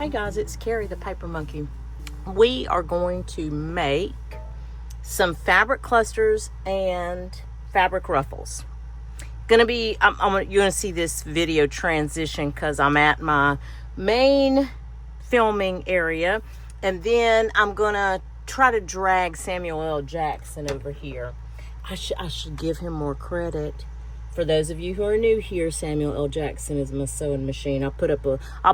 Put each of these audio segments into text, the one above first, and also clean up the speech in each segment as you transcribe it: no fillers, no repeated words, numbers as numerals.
Hey guys, it's Carrie the Paper Monkey. We are going to make some fabric clusters and fabric ruffles. You're gonna see this video transition because I'm at my main filming area, and then I'm gonna try to drag Samuel L. Jackson over here. I should give him more credit. For those of you who are new here, Samuel L. Jackson is my sewing machine. I'll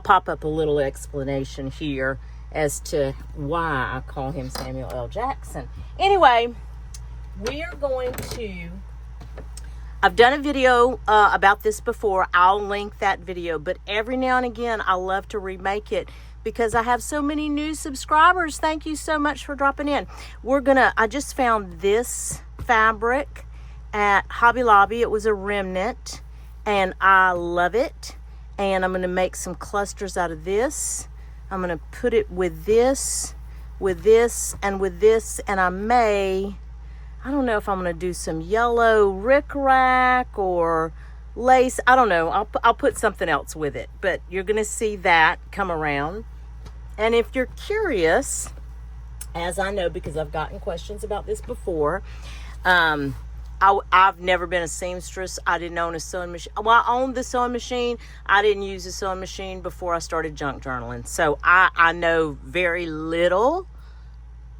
pop up a little explanation here as to why I call him Samuel L. Jackson. Anyway, I've done a video about this before. I'll link that video, but every now and again, I love to remake it because I have so many new subscribers. Thank you so much for dropping in. I just found this fabric at Hobby Lobby. It was a remnant and I love it, and I'm going to make some clusters out of this. I'm going to put it with this, and I don't know if I'm going to do some yellow rickrack or lace. I don't know. I'll put something else with it, but you're going to see that come around. And if you're curious, as I know because I've gotten questions about this before, I've never been a seamstress. I didn't own a sewing machine. Well, I owned the sewing machine. I didn't use the sewing machine before I started junk journaling. So I know very little,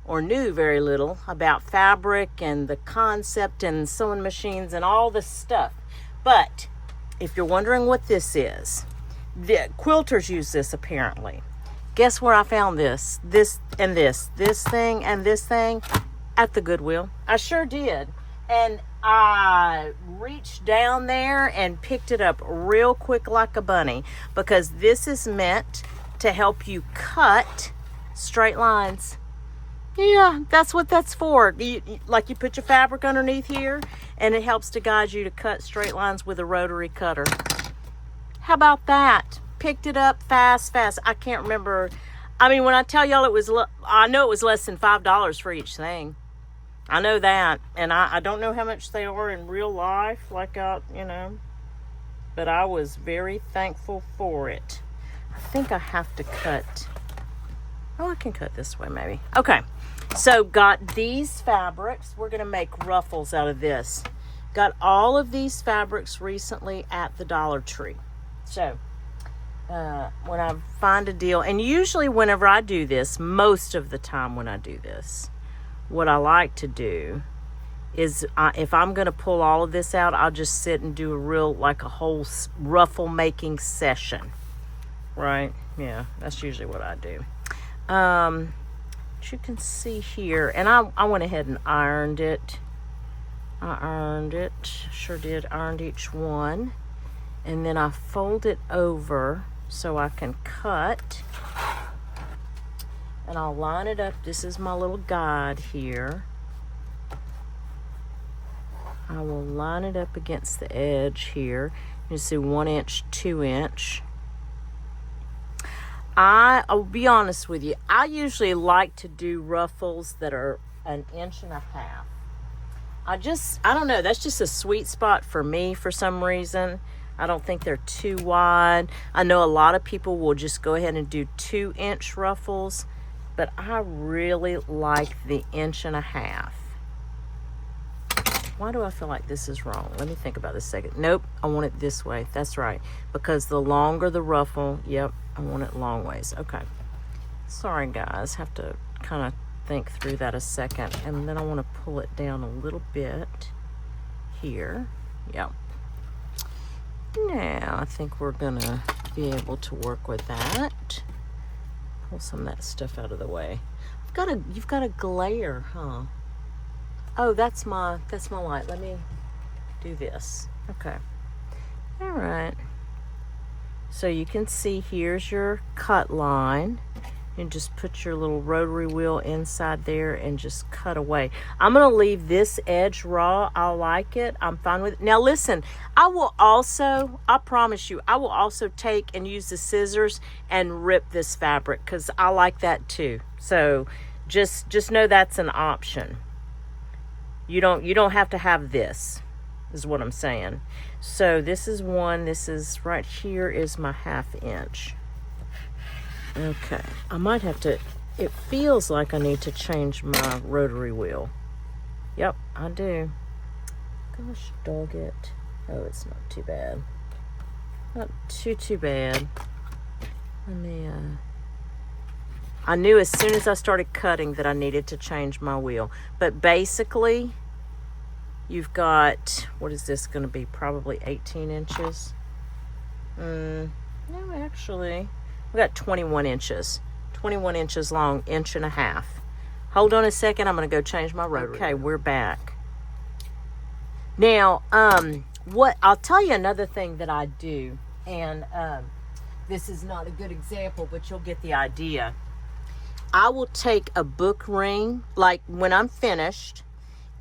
or knew very little, about fabric and the concept and sewing machines and all this stuff. But if you're wondering what this is, the quilters use this apparently. Guess where I found this? This thing and this thing at the Goodwill. I sure did. And I reached down there and picked it up real quick like a bunny, because this is meant to help you cut straight lines. Yeah, that's what that's for. You put your fabric underneath here, and it helps to guide you to cut straight lines with a rotary cutter. How about that? Picked it up fast. I can't remember. I mean, when I tell y'all I know it was less than $5 for each thing. I know that, and I don't know how much they are in real life, but I was very thankful for it. I think I have to cut. Oh, I can cut this way maybe. Okay, so got these fabrics. We're going to make ruffles out of this. Got all of these fabrics recently at the Dollar Tree. So when I find a deal, and usually whenever I do this, most of the time when I do this, what I like to do is if I'm going to pull all of this out, I'll just sit and do a whole ruffle making session. Right? Yeah, that's usually what I do. As you can see here, and I went ahead and ironed it. I ironed it. Sure did. Ironed each one. And then I fold it over so I can cut. And I'll line it up. This is my little guide here. I will line it up against the edge here. You see 1 inch, 2 inch. I'll be honest with you. I usually like to do ruffles that are 1.5 inches. I don't know. That's just a sweet spot for me for some reason. I don't think they're too wide. I know a lot of people will just go ahead and do 2-inch ruffles, but I really like the 1.5 inches. Why do I feel like this is wrong? Let me think about this a second. Nope, I want it this way. That's right. Because the longer the ruffle, yep, I want it long ways. Okay. Sorry, guys. Have to kind of think through that a second. And then I want to pull it down a little bit here. Yep. Now, I think we're going to be able to work with that. Pull some of that stuff out of the way. You've got a glare, huh? Oh, that's my light. Let me do this. Okay. All right. So you can see here's your cut line. And just put your little rotary wheel inside there and just cut away. I'm going to leave this edge raw. I like it. I'm fine with it. Now listen, I promise you, I will also take and use the scissors and rip this fabric because I like that too. So just know that's an option. You don't have to have this, is what I'm saying. So this is one. This is right here is my 1/2 inch. Okay, I might have to, it feels like I need to change my rotary wheel. Yep, I do. Gosh, dog it. Oh, it's not too bad. Not too bad. Let me, I knew as soon as I started cutting that I needed to change my wheel. But basically, you've got, what is this going to be? Probably 18 inches. No, actually, we got 21 inches. 21 inches long, 1.5 inches. Hold on a second. I'm going to go change my rotary. Okay, we're back. Now, what I'll tell you another thing that I do, and this is not a good example, but you'll get the idea. I will take a book ring, like when I'm finished,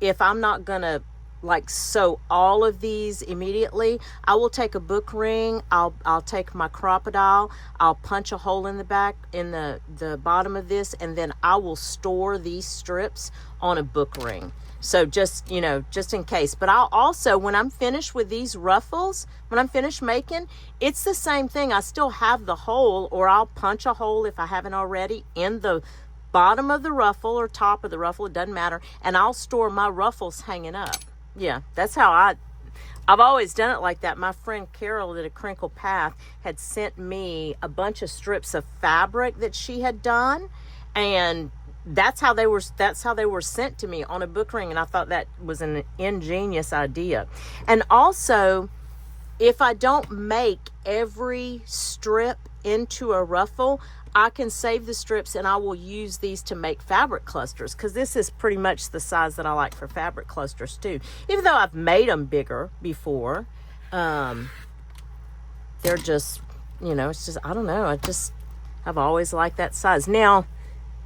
if I'm not gonna like sew all of these immediately, I will take a book ring, I'll take my crocodile, I'll punch a hole in the back, in the bottom of this, and then I will store these strips on a book ring. So just, you know, just in case. But I'll also, when I'm finished with these ruffles, when I'm finished making, it's the same thing. I still have the hole, or I'll punch a hole if I haven't already in the bottom of the ruffle or top of the ruffle, it doesn't matter. And I'll store my ruffles hanging up. Yeah, that's how I've always done it like that. My friend Carol at A Crinkle Path had sent me a bunch of strips of fabric that she had done, and that's how they were sent to me on a book ring, and I thought that was an ingenious idea. And also, if I don't make every strip into a ruffle, I can save the strips and I will use these to make fabric clusters, because this is pretty much the size that I like for fabric clusters too. Even though I've made them bigger before, they're just, you know, it's just, I don't know, I've always liked that size. Now,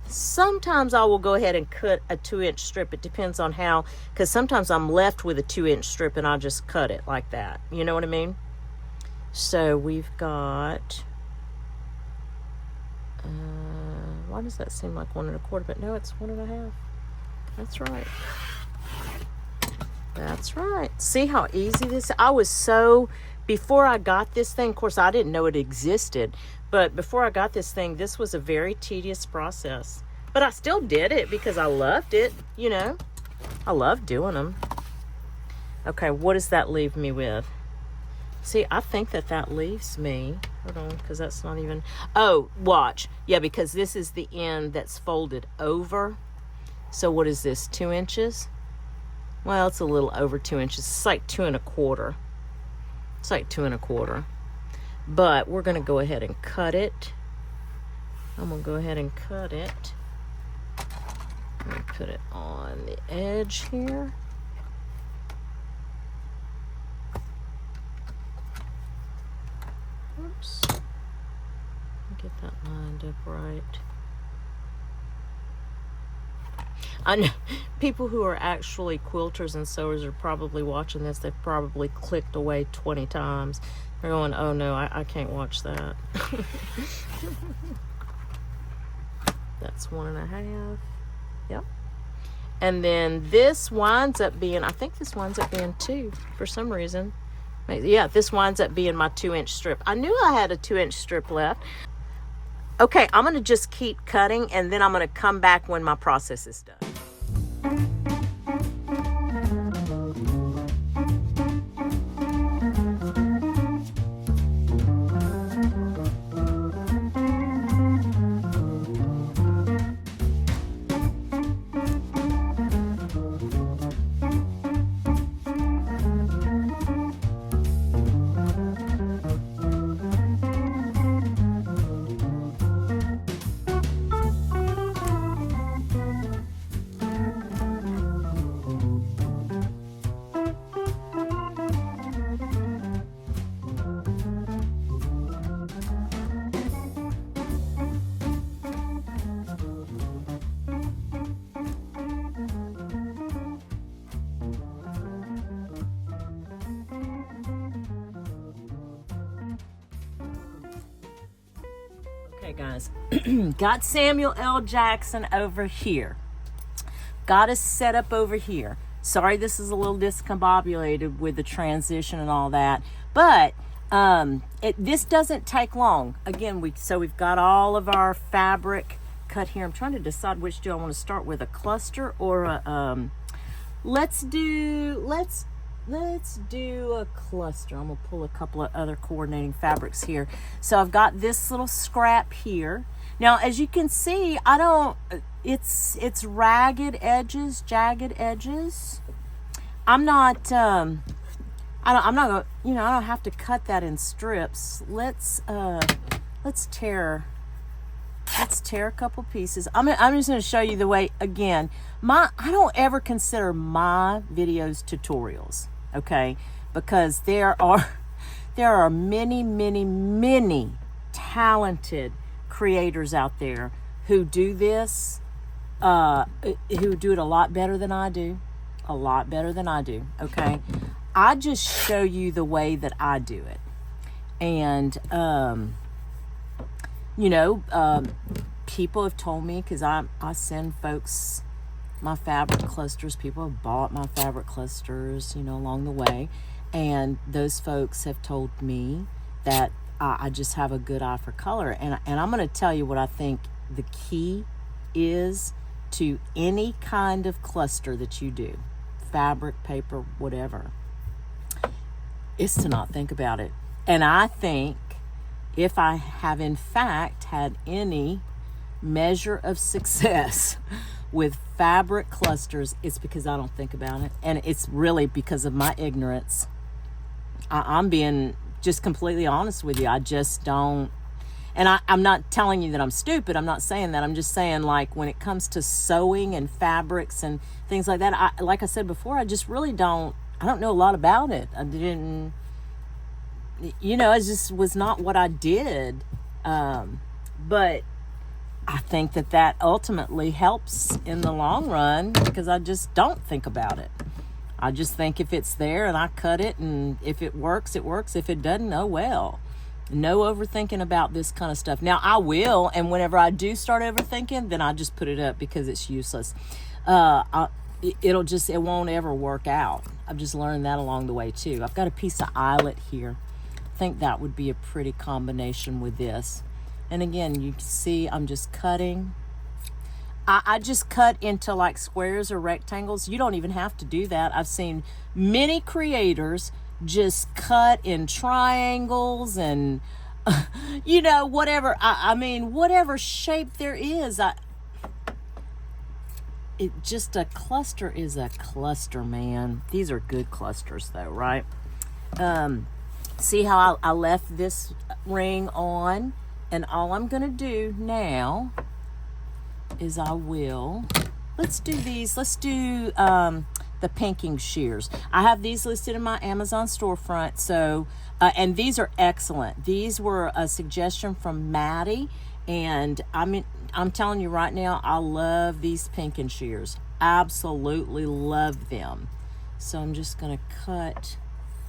sometimes I will go ahead and cut a 2-inch strip. It depends on how, because sometimes I'm left with a 2-inch strip and I'll just cut it like that. You know what I mean? So we've got, why does that seem like 1 1/4? But no, it's 1 1/2. That's right. That's right. See how easy this is? I was so, before I got this thing, of course I didn't know it existed, but before I got this thing, this was a very tedious process. But I still did it because I loved it, you know. I love doing them. Okay, what does that leave me with? See, I think that leaves me, hold on, because that's not even, oh, watch. Yeah, because this is the end that's folded over. So what is this, 2 inches? Well, it's a little over 2 inches. It's like 2 1/4. It's like 2 1/4. But we're going to go ahead and cut it. I'm going to go ahead and cut it. Let me put it on the edge here. Oops. Get that lined up right. I know people who are actually quilters and sewers are probably watching this. They've probably clicked away 20 times. They're going, oh no, I can't watch that. That's 1 1/2. Yep. And then this winds up being, I think this winds up being 2 for some reason. Yeah, this winds up being my 2-inch strip. I knew I had a 2-inch strip left. Okay, I'm going to just keep cutting, and then I'm going to come back when my process is done. Okay, guys, got Samuel L. Jackson over here. Got us set up over here. Sorry, this is a little discombobulated with the transition and all that, but This doesn't take long. Again, we've got all of our fabric cut here. I'm trying to decide which do I want to start with, a cluster or a, let's do a cluster. I'm gonna pull a couple of other coordinating fabrics here. So I've got this little scrap here. Now, as you can see, it's ragged edges, jagged edges. I'm not gonna, I don't have to cut that in strips. Let's tear a couple pieces. I'm just going to show you the way. Again, I don't ever consider my videos tutorials, okay? Because there are many talented creators out there who do this, who do it a lot better than I do, okay? I just show you the way that I do it. And, people have told me, because I send folks my fabric clusters. People have bought my fabric clusters, along the way. And those folks have told me that I just have a good eye for color. And I'm going to tell you what I think the key is to any kind of cluster that you do, fabric, paper, whatever, is to not think about it. And I think if I have in fact had any measure of success with fabric clusters, it's because I don't think about it. And it's really because of my ignorance. I'm being just completely honest with you. I just don't. And I'm not telling you that I'm stupid. I'm not saying that. I'm just saying, like, when it comes to sewing and fabrics and things like that, like I said before, I just really don't. I don't know a lot about it. I didn't, it just was not what I did. But I think that ultimately helps in the long run, because I just don't think about it. I just think if it's there and I cut it, and if it works, it works. If it doesn't, oh well. No overthinking about this kind of stuff. Now I will, and whenever I do start overthinking, then I just put it up because it's useless. It won't ever work out. I've just learned that along the way too. I've got a piece of eyelet here. I think that would be a pretty combination with this. And again, you can see I'm just cutting. I just cut into like squares or rectangles. You don't even have to do that. I've seen many creators just cut in triangles and, whatever. I mean, whatever shape there is. A cluster is a cluster, man. These are good clusters though, right? See how I left this ring on, and all I'm gonna do now is let's do these. Let's do the pinking shears. I have these listed in my Amazon storefront. So, and these are excellent. These were a suggestion from Maddie, and I'm telling you right now, I love these pinking shears. Absolutely love them. So I'm just gonna cut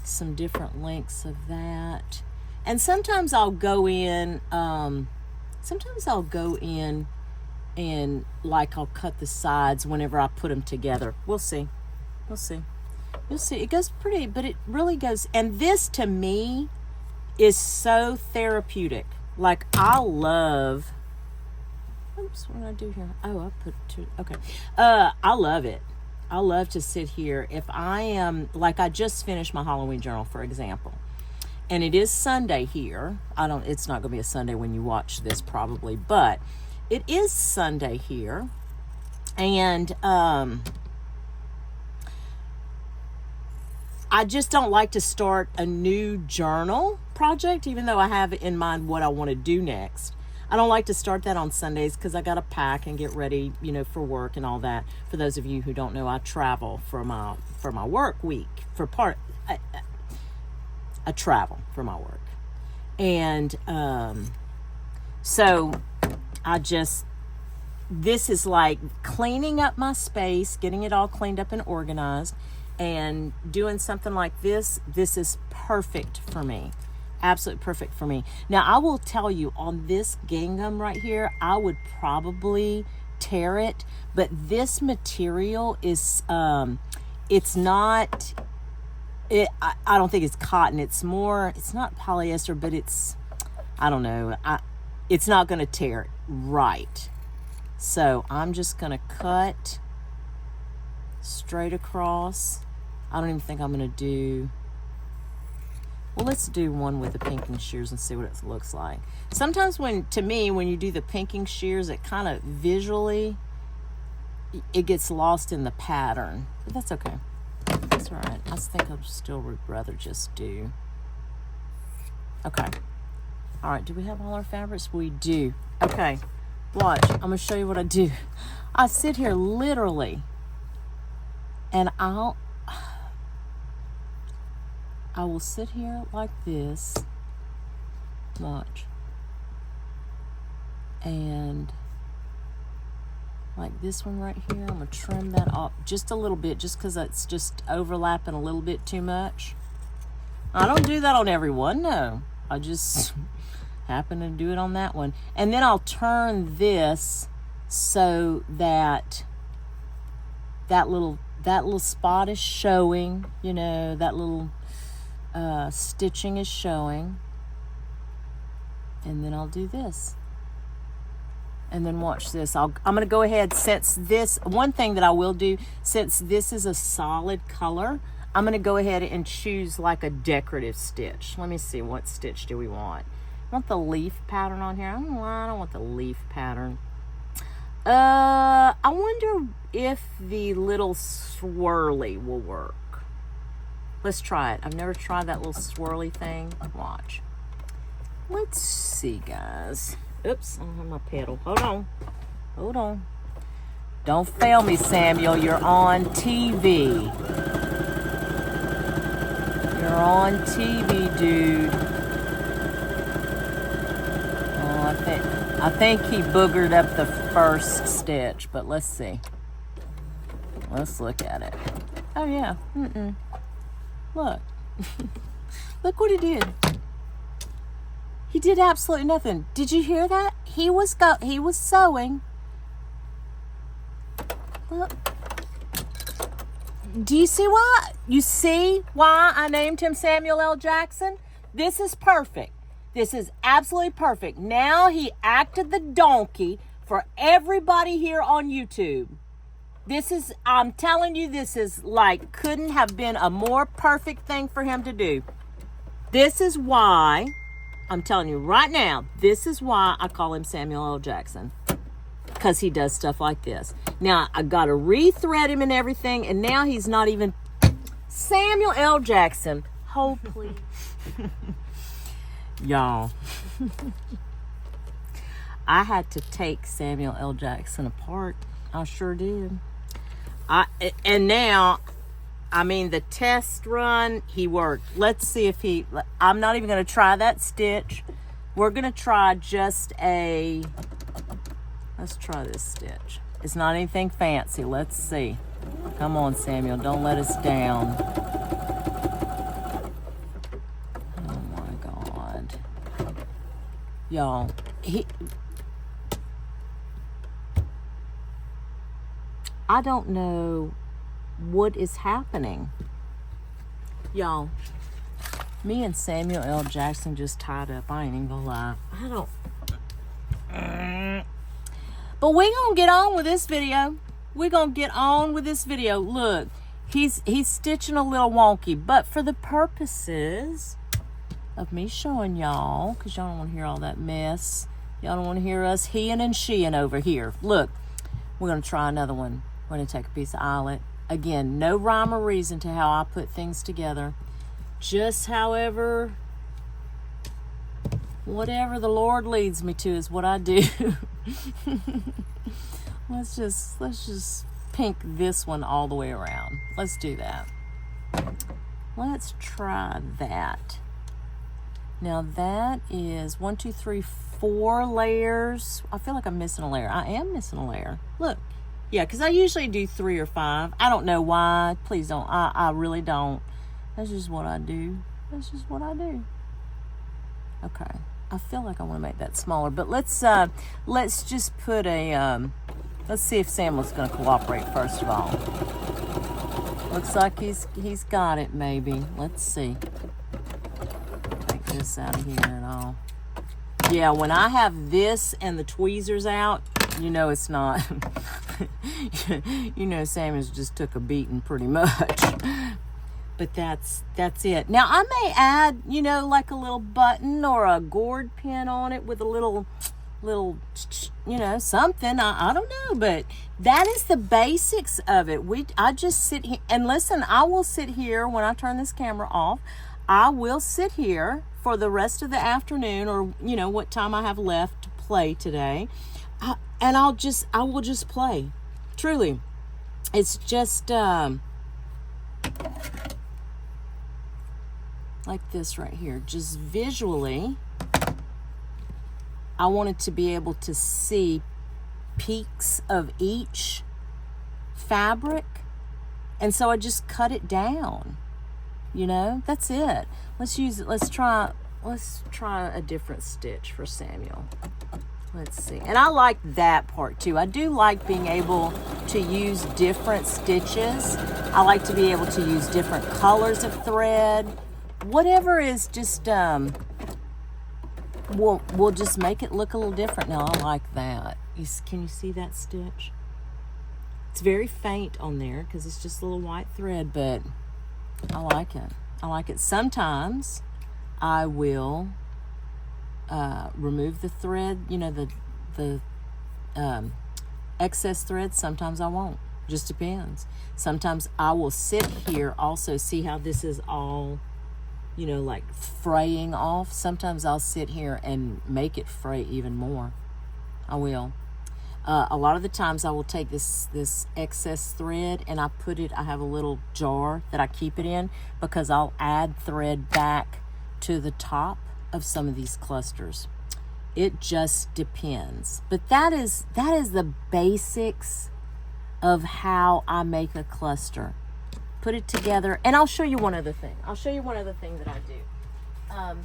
some different lengths of that. And sometimes I'll go in, and like I'll cut the sides whenever I put them together. We'll see. You'll see. It goes pretty, but it really goes. And this to me is so therapeutic. Like I love. Oops, what did I do here? Oh, I put two. Okay. I love it. I love to sit here. If I am, like, I just finished my Halloween journal, for example, and it is Sunday here. It's not going to be a Sunday when you watch this probably, but it is Sunday here. And, I just don't like to start a new journal project, even though I have in mind what I want to do next. I don't like to start that on Sundays because I got to pack and get ready, for work and all that. For those of you who don't know, I travel for my work week. I travel for my work. And so this is like cleaning up my space, getting it all cleaned up and organized, and doing something like this. This is perfect for me. Absolutely perfect for me. Now, I will tell you, on this gingham right here, I would probably tear it, but this material is, it's not I don't think it's cotton. It's more, it's not polyester, but it's, I don't know. It's not going to tear right. So I'm just going to cut straight across. I don't even think I'm going to do, well, let's do one with the pinking shears and see what it looks like. Sometimes to me, when you do the pinking shears, it kind of visually, it gets lost in the pattern. But that's okay. That's all right. I think I still would rather just do. Okay. All right. Do we have all our fabrics? We do. Okay. Watch. I'm going to show you what I do. I sit here literally, and I will sit here like this. Watch. And like this one right here, I'm going to trim that off just a little bit, just because it's just overlapping a little bit too much. I don't do that on every one, no. I just happen to do it on that one. And then I'll turn this so that that little spot is showing, you know, that little stitching is showing. And then I'll do this. And then watch this. I'm going to go ahead, since this, one thing that I will do, since this is a solid color, I'm going to go ahead and choose like a decorative stitch. Let me see, what stitch do we want? I want the leaf pattern on here. I don't want the leaf pattern. I wonder if the little swirly will work. Let's try it. I've never tried that little swirly thing. Watch. Let's see, guys. Oops, I don't have my pedal. Hold on. Hold on. Don't fail me, Samuel. You're on TV. You're on TV, dude. Oh, I think he boogered up the first stitch, but let's see. Let's look at it. Oh, yeah. Look. Look what he did. He did absolutely nothing. Did you hear that? He was sewing. Look. Do you see why? You see why I named him Samuel L. Jackson? This is perfect. This is absolutely perfect. Now he acted the donkey for everybody here on YouTube. This is, I'm telling you, this is like, couldn't have been a more perfect thing for him to do. This is why, I'm telling you right now, this is why I call him Samuel L. Jackson. Because he does stuff like this. Now, I got to rethread him and everything, and now he's not even Samuel L. Jackson. Hold, please. Y'all. I had to take Samuel L. Jackson apart. I sure did. And now, I mean, the test run, he worked. Let's see if I'm not even going to try that stitch. We're going to try just let's try this stitch. It's not anything fancy. Let's see. Come on, Samuel. Don't let us down. Oh, my God. Y'all, I don't know what is happening. Y'all, me and Samuel L. Jackson just tied up. I ain't even gonna lie. I don't. But we gonna get on with this video. We're gonna get on with this video. Look, he's stitching a little wonky, but for the purposes of me showing y'all, because y'all don't want to hear all that mess. Y'all don't want to hear us heeing and sheeing over here. Look, we're gonna try another one. We're going to take a piece of eyelet. Again, no rhyme or reason to how I put things together. Just however, whatever the Lord leads me to is what I do. Let's just pink this one all the way around. Let's do that. Let's try that. Now that is 1, 2, 3, 4 layers. I feel like I'm missing a layer. I am missing a layer. Look. Yeah, because I usually do 3 or 5. I don't know why. Please don't. I really don't. That's just what I do. That's just what I do. Okay. I feel like I want to make that smaller. But let's just put a, let's see if Samuel's going to cooperate first of all. Looks like he's got it, maybe. Let's see. Take this out of here and all. Yeah, when I have this and the tweezers out, you know it's not. You know Samuel's just took a beating pretty much. But that's it. Now I may add, you know, like a little button or a gourd pin on it with a little, you know, something. I don't know, but that is the basics of it. I just sit here and listen. I will sit here when I turn this camera off. I will sit here for the rest of the afternoon, or you know what time I have left to play today, and I will just play. Truly, it's just like this right here. Just visually, I wanted to be able to see peaks of each fabric, and so I just cut it down. You know, that's it. Let's use it. Let's try a different stitch for Samuel. Let's see. And I like that part too. I do like being able to use different stitches. I like to be able to use different colors of thread. Whatever is just we'll just make it look a little different. Now I like that. Can you see that stitch? It's very faint on there because it's just a little white thread, but I like it. I like it. Sometimes I will remove the thread, you know, the excess thread. Sometimes I won't. Just depends. Sometimes I will sit here also. See how this is all, you know, like fraying off. Sometimes I'll sit here and make it fray even more. I will. A lot of the times I will take this excess thread and I have a little jar that I keep it in because I'll add thread back to the top of some of these clusters. It just depends. But that is the basics of how I make a cluster. Put it together, and I'll show you one other thing. That I do.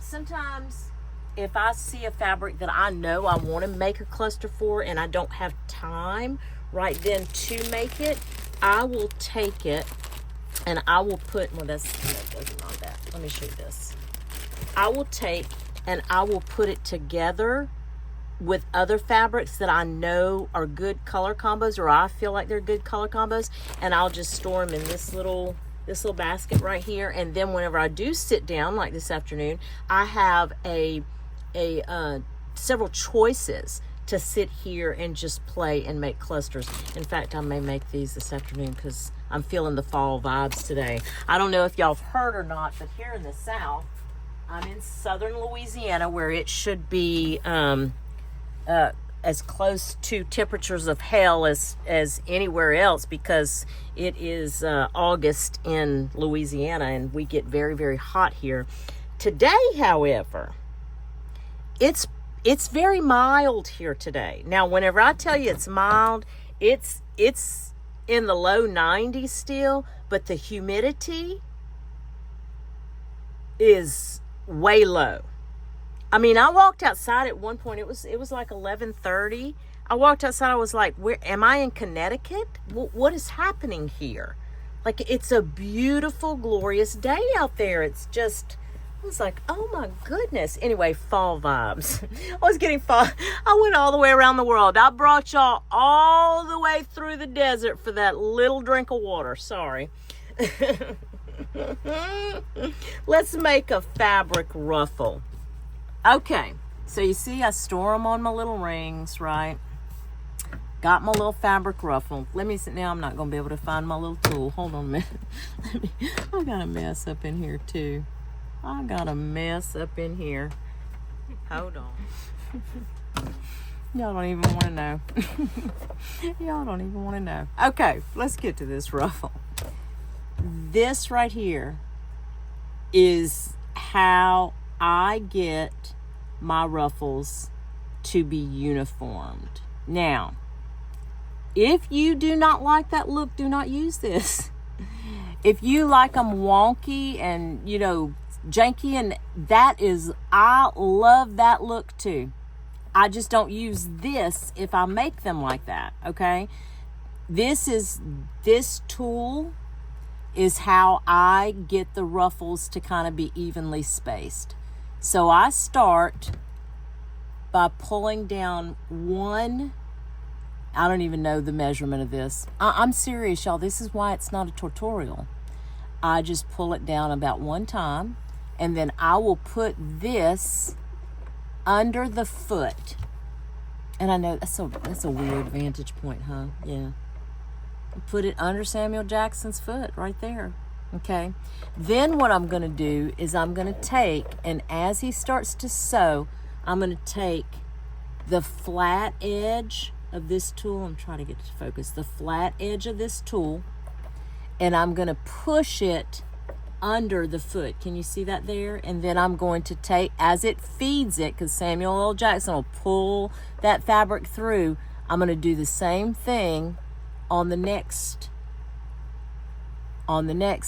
Sometimes if I see a fabric that I know I want to make a cluster for and I don't have time right then to make it, I will take it and I will put, well, that doesn't know that. Let me show you this. I will take and I will put it together with other fabrics that I know are good color combos, or I feel like they're good color combos, and I'll just store them in this little basket right here. And then whenever I do sit down, like this afternoon, I have several choices to sit here and just play and make clusters. In fact, I may make these this afternoon because I'm feeling the fall vibes today. I don't know if y'all have heard or not, but here in the South, I'm in southern Louisiana, where it should be as close to temperatures of hell as anywhere else, because it is August in Louisiana and we get very, very hot here. Today, however, it's very mild here today. Now, whenever I tell you it's mild, it's in the low 90s still, but the humidity is way low. I mean, I walked outside at one point. It was like 11:30. I walked outside. I was like, "Where am I in Connecticut? What is happening here?" Like, it's a beautiful, glorious day out there. It's just, I was like, "Oh my goodness." Anyway, fall vibes. I was getting fall. I went all the way around the world. I brought y'all all the way through the desert for that little drink of water. Sorry. Let's make a fabric ruffle. Okay, so you see I store them on my little rings, right? Got my little fabric ruffle. Let me see. Now I'm not going to be able to find my little tool. Hold on a minute. I got a mess up in here too. Hold on. Y'all don't even want to know. Y'all don't even want to know. Okay, let's get to this ruffle. This right here is how I get my ruffles to be uniformed. Now, if you do not like that look, do not use this. If you like them wonky and, you know, janky, and I love that look too. I just don't use this if I make them like that, okay? This tool is how I get the ruffles to kind of be evenly spaced. So I start by pulling down one. I don't even know the measurement of this. I'm serious, y'all. This is why it's not a tutorial. I just pull it down about one time, and then I will put this under the foot. And I know that's a weird vantage point, huh? Yeah. Put it under Samuel Jackson's foot right there. Okay. Then what I'm going to do is I'm going to take, and as he starts to sew, I'm going to take the flat edge of this tool. I'm trying to get to focus. The flat edge of this tool, and I'm going to push it under the foot. Can you see that there? And then I'm going to take, as it feeds it, because Samuel L. Jackson will pull that fabric through, I'm going to do the same thing on the next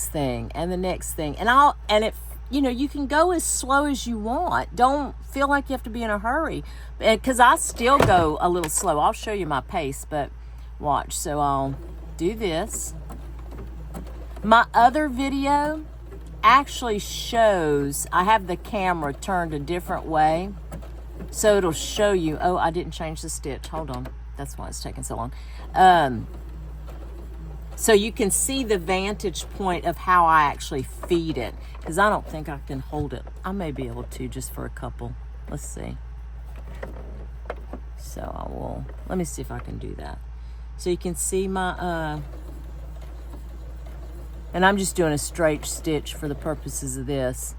thing and the next thing. And if you can go as slow as you want. Don't feel like you have to be in a hurry, because I still go a little slow. I'll show you my pace, but watch. So I'll do this. My other video actually shows, I have the camera turned a different way, so it'll show you. Oh, I didn't change the stitch. Hold on. That's why it's taking so long. So you can see the vantage point of how I actually feed it, because I don't think I can hold it. I may be able to just for a couple. Let's see. So let me see if I can do that. So you can see my, and I'm just doing a straight stitch for the purposes of this.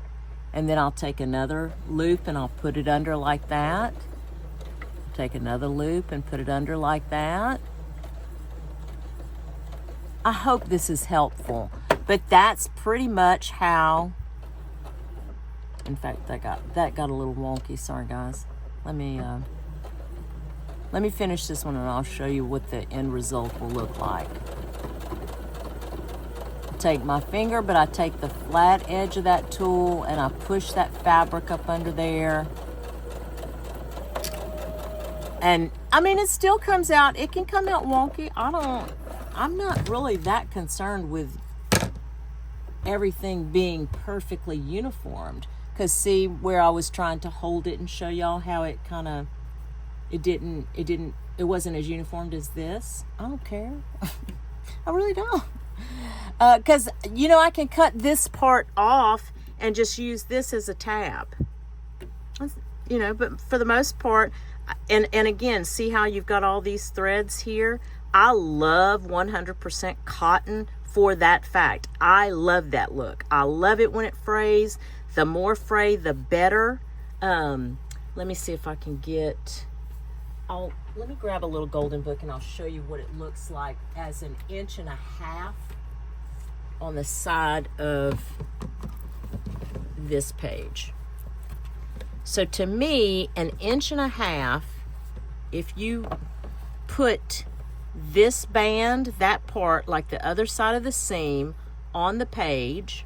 And then I'll take another loop and I'll put it under like that. Take another loop and put it under like that. I hope this is helpful, but that's pretty much how, in fact, that got a little wonky. Sorry, guys. Let me finish this one and I'll show you what the end result will look like. Take my finger, but I take the flat edge of that tool and I push that fabric up under there. And I mean, it still comes out. It can come out wonky. I'm not really that concerned with everything being perfectly uniformed, because see where I was trying to hold it and show y'all how it kind of, it wasn't as uniformed as this. I don't care. I really don't. Because, I can cut this part off and just use this as a tab. But for the most part, and again, see how you've got all these threads here? I love 100% cotton for that fact. I love that look. I love it when it frays. The more fray, the better. Let me see if I can get, let me grab a little golden book and I'll show you what it looks like as 1.5 inches on the side of this page. So to me, 1.5 inches, if you put this band, that part, like the other side of the seam on the page,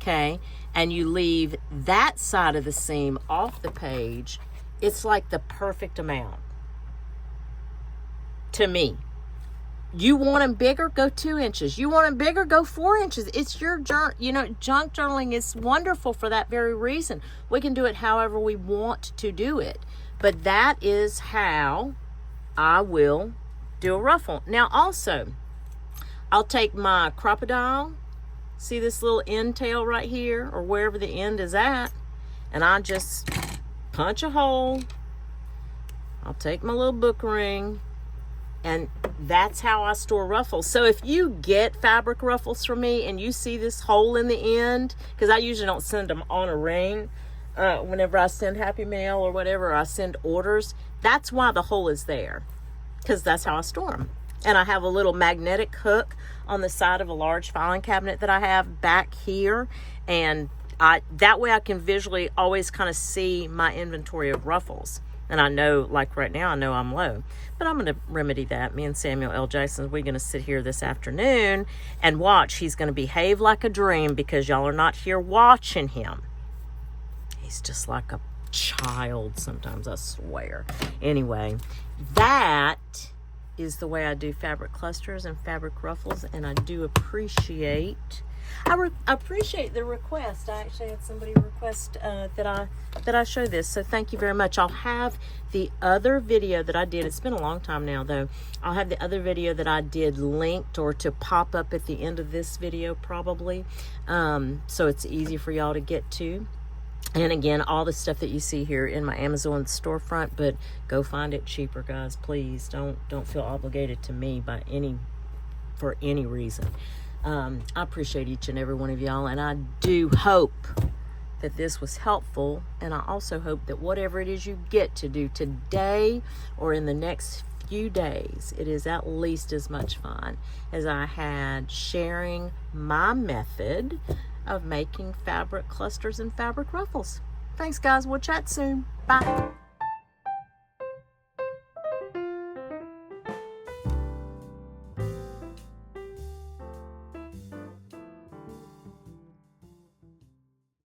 okay, and you leave that side of the seam off the page, it's like the perfect amount to me. You want them bigger, go 2 inches. You want them bigger, go 4 inches. It's your junk journaling is wonderful for that very reason. We can do it however we want to do it. But that is how I will do a ruffle. Now also, I'll take my crocodile, see this little end tail right here, or wherever the end is at, and I just punch a hole. I'll take my little book ring, and that's how I store ruffles. So if you get fabric ruffles from me and you see this hole in the end, because I usually don't send them on a ring, whenever I send Happy Mail or whatever, I send orders, that's why the hole is there, because that's how I store them. And I have a little magnetic hook on the side of a large filing cabinet that I have back here, and that way I can visually always kind of see my inventory of ruffles. And I know, like right now, I know I'm low. But I'm going to remedy that. Me and Samuel L. Jackson, we're going to sit here this afternoon and watch. He's going to behave like a dream because y'all are not here watching him. He's just like a child sometimes, I swear. Anyway, that is the way I do fabric clusters and fabric ruffles, and I do appreciate appreciate the request. I actually had somebody request that I show this, so thank you very much. I'll have the other video that I did. It's been a long time now though. I'll have the other video that I did linked or to pop up at the end of this video probably, so it's easy for y'all to get to. And again, all the stuff that you see here in my Amazon storefront, but go find it cheaper, guys. Please don't feel obligated to me for any reason. I appreciate each and every one of y'all, and I do hope that this was helpful, and I also hope that whatever it is you get to do today or in the next few days, it is at least as much fun as I had sharing my method of making fabric clusters and fabric ruffles. Thanks, guys. We'll chat soon. Bye.